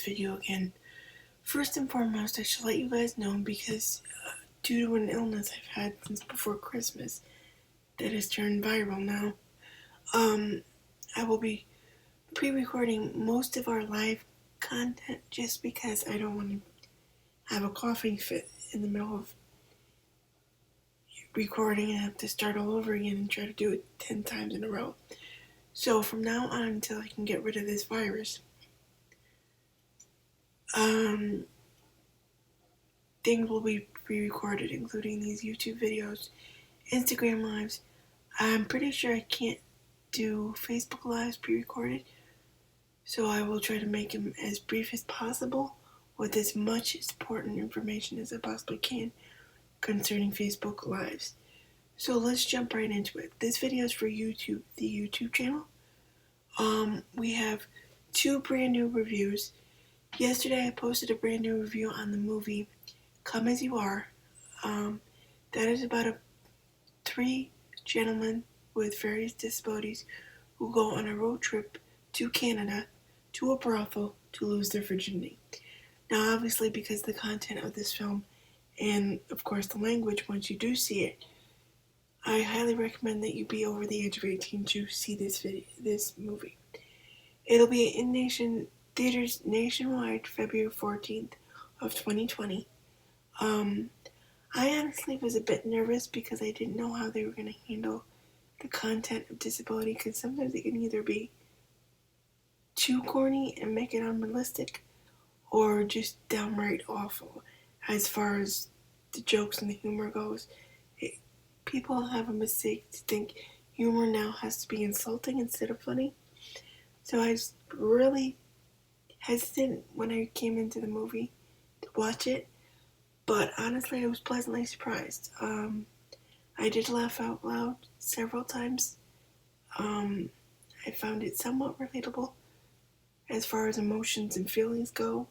video again. First and foremost, I should let you guys know because due to an illness I've had since before Christmas that has turned viral now, I will be pre-recording most of our live content just because I don't want to have a coughing fit in the middle of recording and have to start all over again and try to do it 10 times in a row. So from now on until I can get rid of this virus, things will be pre-recorded, including these YouTube videos, Instagram lives. I'm pretty sure I can't do Facebook lives pre-recorded, so I will try to make them as brief as possible with as much important information as I possibly can concerning Facebook lives. So let's jump right into it. This video is for YouTube, the YouTube channel. We have 2 brand new reviews. Yesterday I posted a brand new review on the movie Come As You Are. That is about 3 gentlemen with various disabilities who go on a road trip to Canada to a brothel to lose their virginity. Now obviously because the content of this film and of course the language, once you do see it, I highly recommend that you be over the age of 18 to see this movie. It'll be in theaters nationwide February 14th of 2020. I honestly was a bit nervous because I didn't know how they were going to handle the content of disability, because sometimes it can either be too corny and make it unrealistic or just downright awful as far as the jokes and the humor goes. People have a mistake to think humor now has to be insulting instead of funny. So I was really hesitant when I came into the movie to watch it, but honestly I was pleasantly surprised. I did laugh out loud several times. I found it somewhat relatable as far as emotions and feelings go,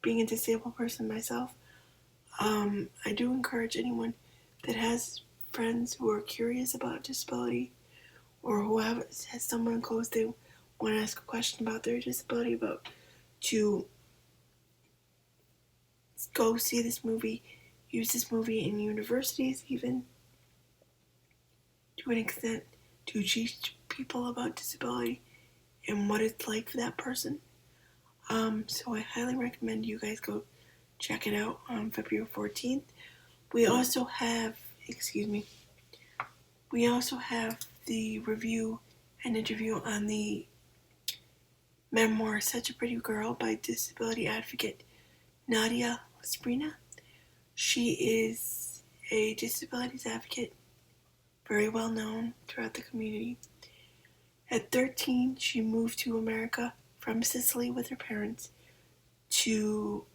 being a disabled person myself. I do encourage anyone that has friends who are curious about disability or who has someone close they want to ask a question about their disability to go see this movie, use this movie in universities even to an extent to teach people about disability and what it's like for that person. So I highly recommend you guys go check it out on February 14th. We also have the review and interview on the memoir Such a Pretty Girl by disability advocate Nadia Lasprina. She is a disabilities advocate, very well known throughout the community. At 13, she moved to America from Sicily with her parents to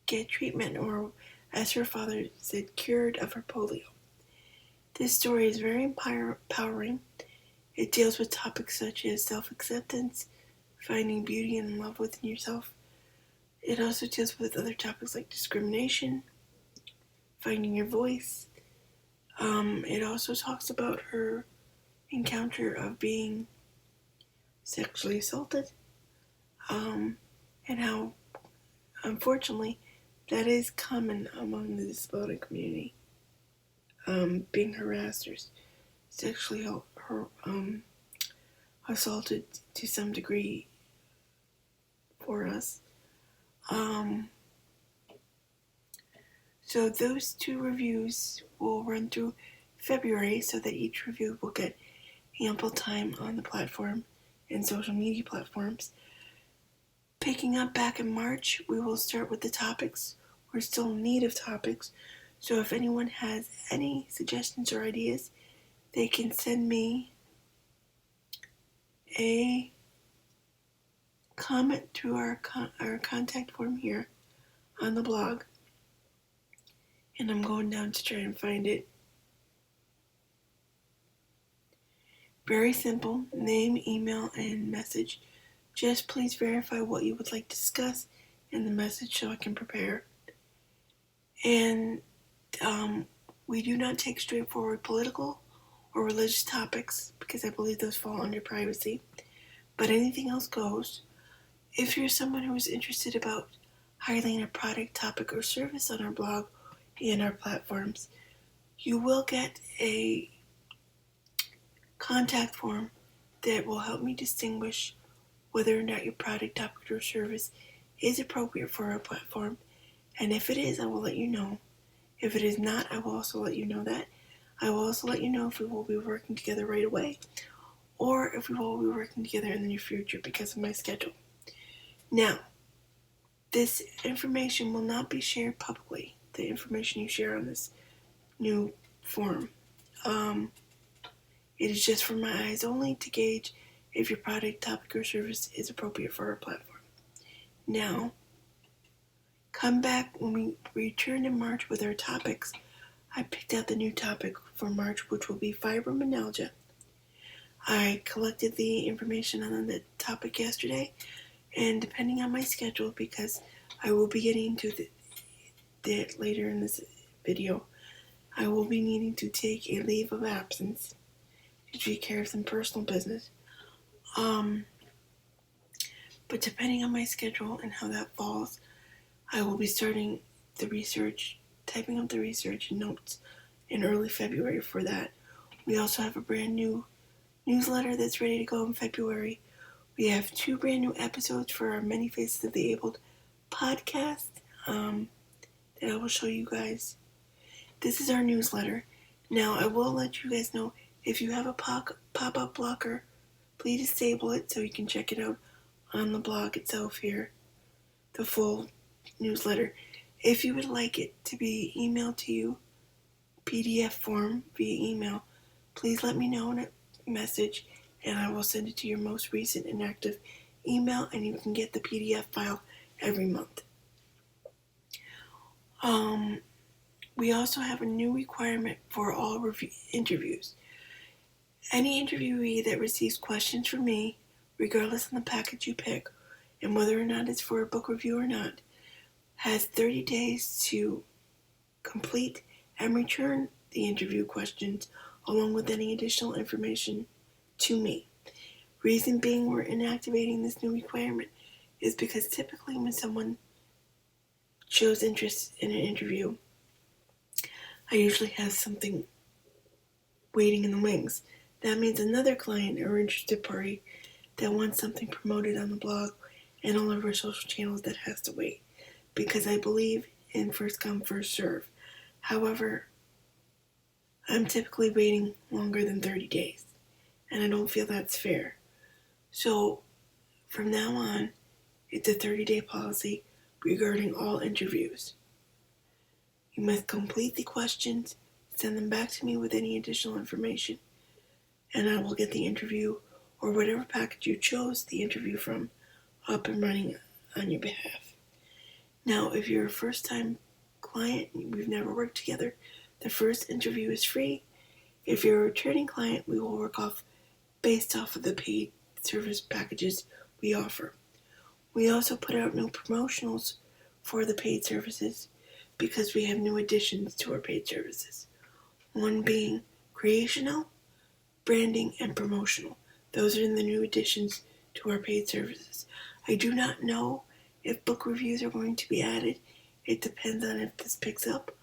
get treatment, or as her father said, cured of her polio. This story is very empowering. It deals with topics such as self-acceptance, finding beauty and love within yourself. It also deals with other topics like discrimination, finding your voice. It also talks about her encounter of being sexually assaulted, and how, unfortunately, that is common among the disability community. Being harassed or sexually assaulted to some degree for us. So those 2 reviews will run through February so that each review will get ample time on the platform and social media platforms. Picking up back in March, we will start with the topics. We're still in need of topics, so if anyone has any suggestions or ideas, they can send me a comment through our contact form here on the blog. And I'm going down to try and find it. Very simple, name, email, and message. Just please verify what you would like to discuss in the message so I can prepare. And we do not take straightforward political or religious topics because I believe those fall under privacy. But anything else goes. If you're someone who is interested about highlighting a product, topic, or service on our blog and our platforms, you will get a contact form that will help me distinguish whether or not your product, topic, or service is appropriate for our platform. And if it is, I will let you know. If it is not, I will also let you know that. I will also let you know if we will be working together right away or if we will be working together in the near future because of my schedule. Now, this information will not be shared publicly, the information you share on this new form. It is just for my eyes only to gauge if your product, topic, or service is appropriate for our platform. Now, come back when we return in March with our topics. I picked out the new topic for March, which will be fibromyalgia. I collected the information on the topic yesterday, and depending on my schedule, because I will be getting into that later in this video, I will be needing to take a leave of absence to take care of some personal business. But depending on my schedule and how that falls, I will be starting the research, typing up the research notes in early February for that. We also have a brand new newsletter that's ready to go in February. We have 2 brand new episodes for our Many Faces of the Abled podcast that I will show you guys. This is our newsletter. Now, I will let you guys know if you have a pop-up blocker, please disable it so you can check it out on the blog itself here, the full newsletter. If you would like it to be emailed to you, PDF form via email, please let me know in a message and I will send it to your most recent and active email and you can get the PDF file every month. We also have a new requirement for all interviews. Any interviewee that receives questions from me, regardless of the package you pick, and whether or not it's for a book review or not, has 30 days to complete and return the interview questions along with any additional information to me. Reason being we're inactivating this new requirement is because typically when someone shows interest in an interview, I usually have something waiting in the wings. That means another client or interested party that wants something promoted on the blog and all of our social channels that has to wait, because I believe in first come, first serve. However, I'm typically waiting longer than 30 days, and I don't feel that's fair. So, from now on, it's a 30-day policy regarding all interviews. You must complete the questions, send them back to me with any additional information, and I will get the interview, or whatever package you chose the interview from, up and running on your behalf. Now, if you're a first-time client, we've never worked together, the first interview is free. If you're a returning client, we will work based off of the paid service packages we offer. We also put out new promotionals for the paid services because we have new additions to our paid services. One being creational, branding, and promotional. Those are the new additions to our paid services. I do not know if book reviews are going to be added. It depends on if this picks up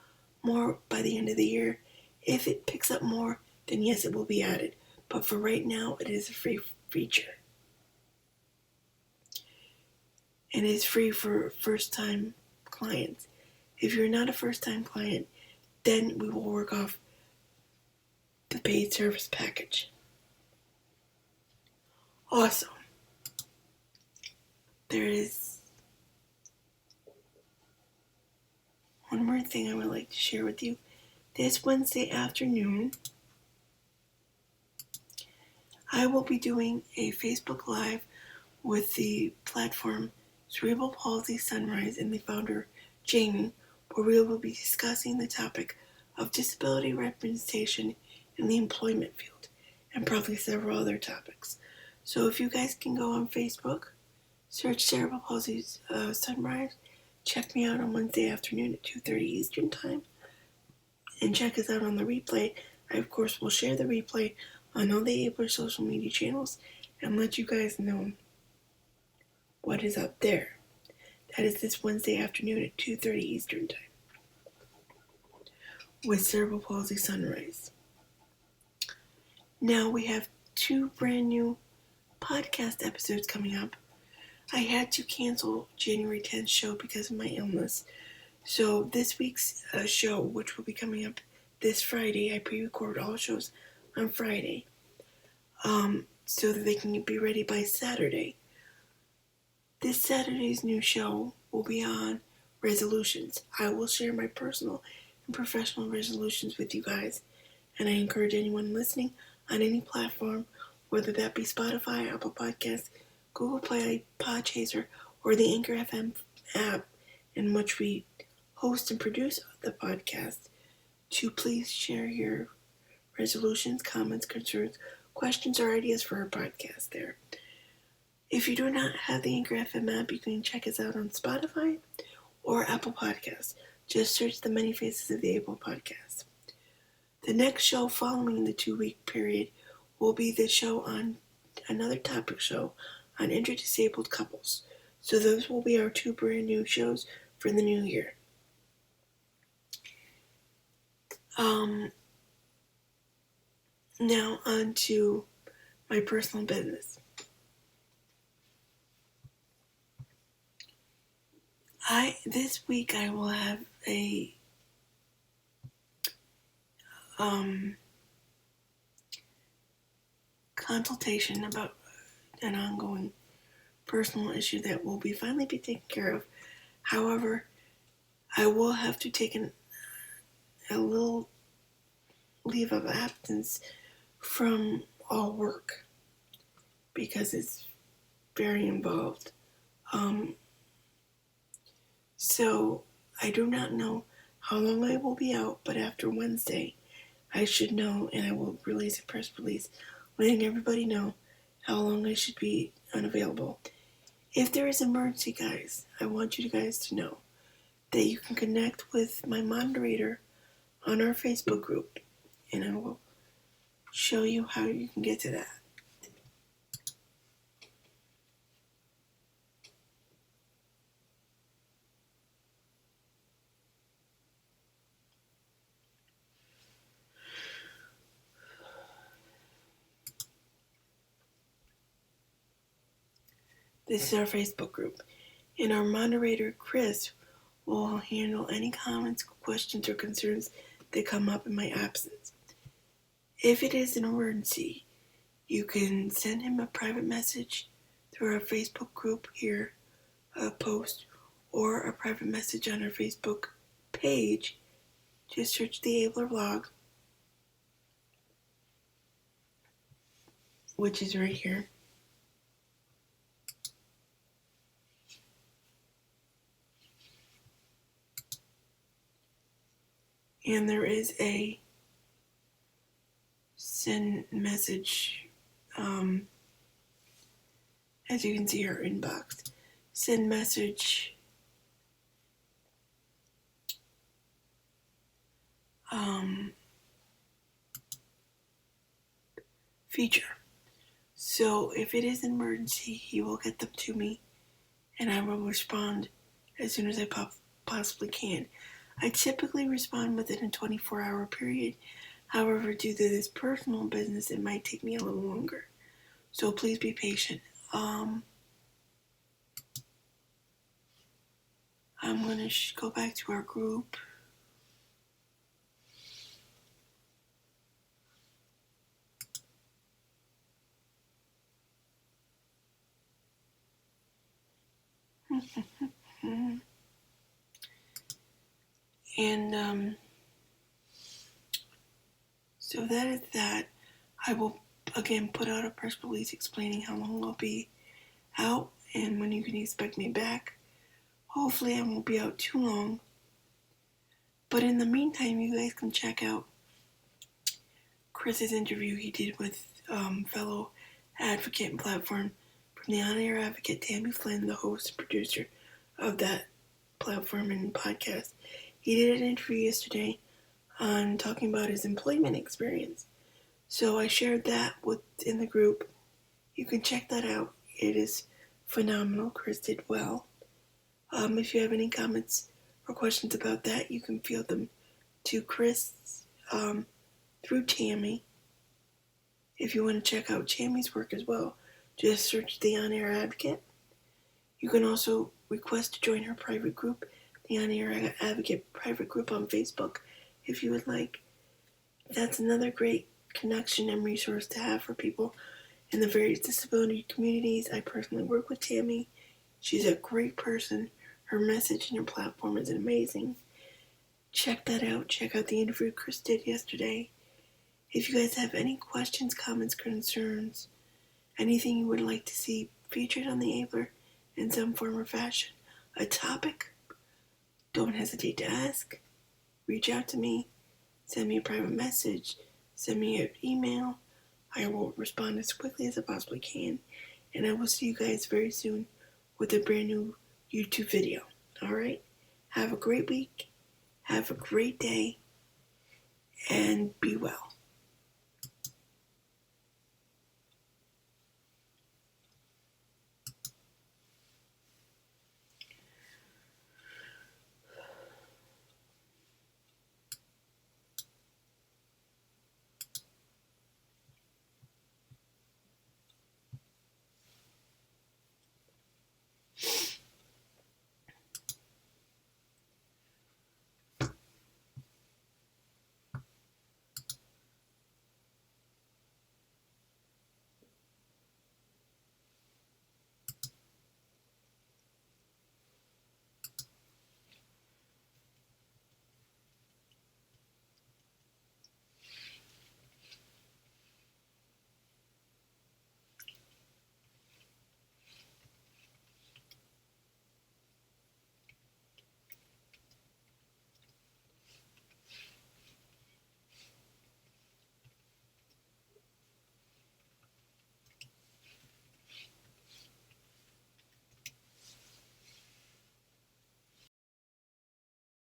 more by the end of the year. If it picks up more, then yes, it will be added. But for right now, it is a free feature. And it's free for first-time clients. If you're not a first-time client, then we will work off the paid service package. Also, there is one more thing I would like to share with you. This Wednesday afternoon, I will be doing a Facebook Live with the platform Cerebral Palsy Sunrise and the founder, Jamie, where we will be discussing the topic of disability representation in the employment field, and probably several other topics. So if you guys can go on Facebook, search Cerebral Palsy Sunrise, check me out on Wednesday afternoon at 2:30 Eastern Time, and check us out on the replay. I, of course, will share the replay on all the Abler social media channels and let you guys know What is Up There. That is this Wednesday afternoon at 2:30 Eastern Time with Cerebral Palsy Sunrise. Now we have 2 brand new podcast episodes coming up. I had to cancel January 10th show because of my illness. So this week's show, which will be coming up this Friday, I pre-record all shows on Friday so that they can be ready by Saturday. This Saturday's new show will be on resolutions. I will share my personal and professional resolutions with you guys, and I encourage anyone listening on any platform, whether that be Spotify, Apple Podcasts, Google Play, Podchaser, or the Anchor FM app in which we host and produce the podcast, to please share your resolutions, comments, concerns, questions, or ideas for our podcast there. If you do not have the Anchor FM app, you can check us out on Spotify or Apple Podcasts. Just search the many faces of the Apple Podcast. The next show following the 2-week period will be the show on another topic show on interdisabled couples. So those will be our 2 brand new shows for the new year. Now on to my personal business. This week I will have a consultation about an ongoing personal issue that will finally be taken care of. However, I will have to take a little leave of absence from all work because it's very involved. So I do not know how long I will be out, but after Wednesday, I should know, and I will release a press release letting everybody know how long I should be unavailable. If there is an emergency, guys, I want you guys to know that you can connect with my moderator on our Facebook group, and I will show you how you can get to that. This is our Facebook group, and our moderator, Chris, will handle any comments, questions, or concerns that come up in my absence. If it is an emergency, you can send him a private message through our Facebook group here, a post, or a private message on our Facebook page. Just search the Abler Vlog, which is right here. And there is a send message, as you can see, our inbox. Send message feature. So if it is an emergency, he will get them to me, and I will respond as soon as I possibly can. I typically respond within a 24-hour period. However, due to this personal business, it might take me a little longer. So please be patient. I'm going to go back to our group. And so that is that. I will again put out a press release explaining how long I'll be out and when you can expect me back. Hopefully I won't be out too long. But in the meantime, you guys can check out Chris's interview he did with fellow advocate and platform from the on-air advocate Tammy Flynn, the host and producer of that platform and podcast. He did an interview yesterday on talking about his employment experience. So I shared that in the group. You can check that out. It is phenomenal. Chris did well. If you have any comments or questions about that, you can field them to Chris through Tammy. If you want to check out Tammy's work as well, just search the On Air Advocate. You can also request to join her private group, the On Air Advocate private group on Facebook, if you would like. That's another great connection and resource to have for people in the various disability communities. I personally work with Tammy. She's a great person. Her message and her platform is amazing. Check that out. Check out the interview Chris did yesterday. If you guys have any questions, comments, concerns, anything you would like to see featured on the Abler in some form or fashion, a topic, don't hesitate to ask. Reach out to me. Send me a private message. Send me an email. I will respond as quickly as I possibly can. And I will see you guys very soon with a brand new YouTube video. Alright? Have a great week. Have a great day. And be well.